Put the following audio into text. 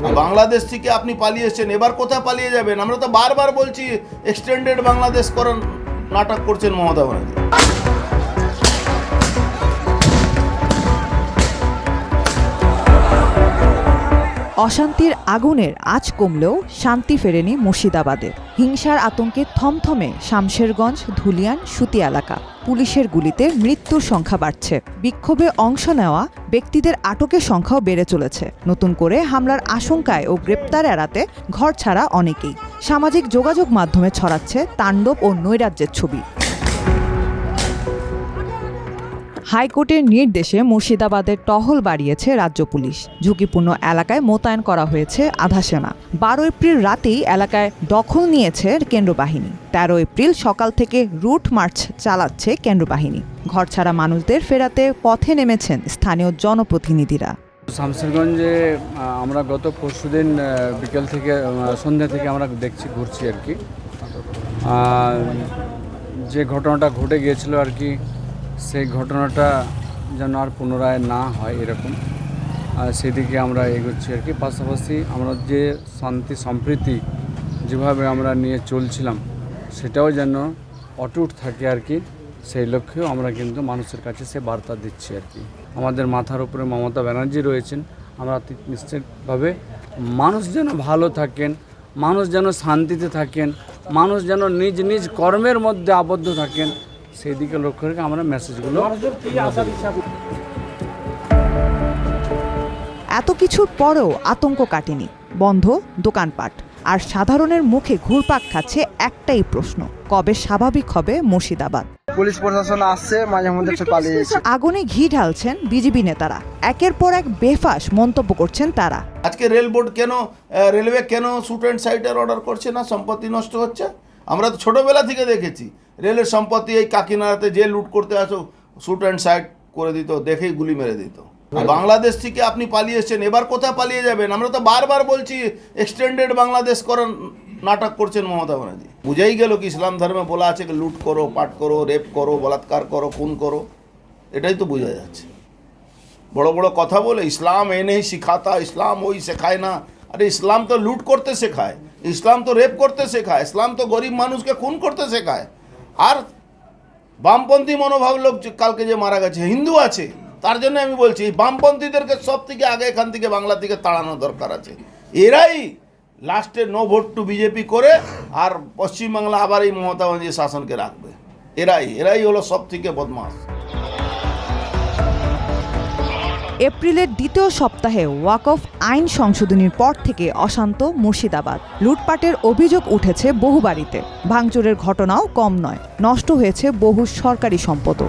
বাংলাদেশ থেকে আপনি পালিয়ে এসেছেন, এবার কোথায় পালিয়ে যাবেন? আমরা তো বারবার বলছি এক্সটেন্ডেড বাংলাদেশ করার নাটক করছেন মমতা ব্যানার্জি। অশান্তির আগুনের আঁচ কমলেও শান্তি ফেরেনি মুর্শিদাবাদে। হিংসার আতঙ্কে থমথমে শামশেরগঞ্জ, ধুলিয়ান, সুতি এলাকা। পুলিশের গুলিতে মৃত্যুর সংখ্যা বাড়ছে। বিক্ষোভে অংশ নেওয়া ব্যক্তিদের আটকের সংখ্যাও বেড়ে চলেছে। নতুন করে হামলার আশঙ্কায় ও গ্রেপ্তার এড়াতে ঘর ছাড়া অনেকেই। সামাজিক যোগাযোগ মাধ্যমে ছড়াচ্ছে তাণ্ডব ও নৈরাজ্যের ছবি। হাইকোর্টের নির্দেশে মুর্শিদাবাদের টহল বাড়িয়েছে রাজ্য পুলিশ। ঝুঁকিপূর্ণ এলাকায় মোতায়েন করা হয়েছে আধা সেনা। 12 এপ্রিল রাতেই এলাকায় দখল নিয়েছে কেন্দ্রবাহিনী। 13 এপ্রিল সকাল থেকে রুট মার্চ চালাচ্ছে কেন্দ্রবাহিনী। ঘরছাড়া মানুষদের ফেরাতে পথে নেমেছেন স্থানীয় জনপ্রতিনিধিরা। শামশেরগঞ্জে আমরা গত পরশুদিন বিকেল থেকে সন্ধ্যা থেকে আমরা ঘুরছি আর কি। যে ঘটনাটা ঘটে গিয়েছিল আর কি, সেই ঘটনাটা যেন আর পুনরায় না হয় এরকম সেদিকে আমরা এগোচ্ছি আর কি। পাশাপাশি আমরা যে শান্তি সম্প্রীতি যেভাবে আমরা নিয়ে চলছিলাম সেটাও যেন অটুট থাকে আর কি, সেই লক্ষ্যেও আমরা কিন্তু মানুষের কাছে সে বার্তা দিচ্ছি আর কি। আমাদের মাথার উপরে মমতা ব্যানার্জি রয়েছেন, আমরা নিশ্চিতভাবে মানুষ যেন ভালো থাকেন, মানুষ যেন শান্তিতে থাকেন, মানুষ যেন নিজ নিজ কর্মের মধ্যে আবদ্ধ থাকেন, সেই দিকে লক্ষ্য রেখে আমরা মেসেজগুলো। এত কিছুর পরেও আতঙ্ক কাটেনি। বন্ধ দোকানপাট আর সাধারণের মুখে ঘুরপাক খাচ্ছে একটাই প্রশ্ন, কবে স্বাভাবিক হবে মুর্শিদাবাদ? পুলিশ প্রশাসন আসছে, মাঝে মধ্যে পালিয়ে যাচ্ছে। আগুনে ঘি ঢালছেন বিজেপি নেতারা। একের পর এক বেফাঁস মন্তব্য করছেন তারা। আজকে রেল বোর্ড কেন, রেলওয়ে কেন শুট অ্যান্ড সাইটের অর্ডার করছে না? সম্পত্তি নষ্ট হচ্ছে। আমরা তো ছোটবেলা থেকে দেখেছি রেলের সম্পত্তি এই কাকিনাড়াতে যে লুট করতে আসো শুট অ্যান্ড সাইট করে দিত, দেখেই গুলি মেরে দিত। বাংলাদেশ থেকে আপনি পালিয়ে এসেছেন, এবার কোথায় পালিয়ে যাবেন? আমরা তো বারবার বলছি এক্সটেন্ডেড বাংলাদেশ করার নাটক করছেন মমতা ব্যানার্জি। বুঝাই গেল কি ইসলাম ধর্মে বলা আছে কি লুট করো, পাট করো, রেপ করো, বলাৎকার করো, খুন করো, এটাই তো বোঝা যাচ্ছে। বড় বড় কথা বলে ইসলাম এ নেই শিখাতা, ইসলাম ওই শেখায় না। আরে ইসলাম তো লুট করতে শেখায়, ইসলাম তো রেপ করতে শেখায়, ইসলাম তো গরিব মানুষকে খুন করতে শেখায়। আর বামপন্থী মনোভাব লোক কালকে যে মারা গেছে হিন্দু আছে, তার জন্য আমি বলছি এই বামপন্থীদেরকে সব থেকে আগে এখান থেকে বাংলা থেকে তাড়ানো দরকার আছে। এরাই লাস্টে নো ভোট টু বিজেপি করে আর পশ্চিমবাংলা আবার এই মমতা ব্যানার্জি শাসনকে রাখবে। এরাই হলো সব থেকে বদমাশ। এপ্রিলের দ্বিতীয় সপ্তাহে ওয়াকফ আইন সংশোধনীর পর থেকে অশান্ত মুর্শিদাবাদ। লুটপাটের অভিযোগ উঠেছে বহু বাড়িতে। ভাঙচুরের ঘটনাও কম নয়। নষ্ট হয়েছে বহু সরকারি সম্পদও।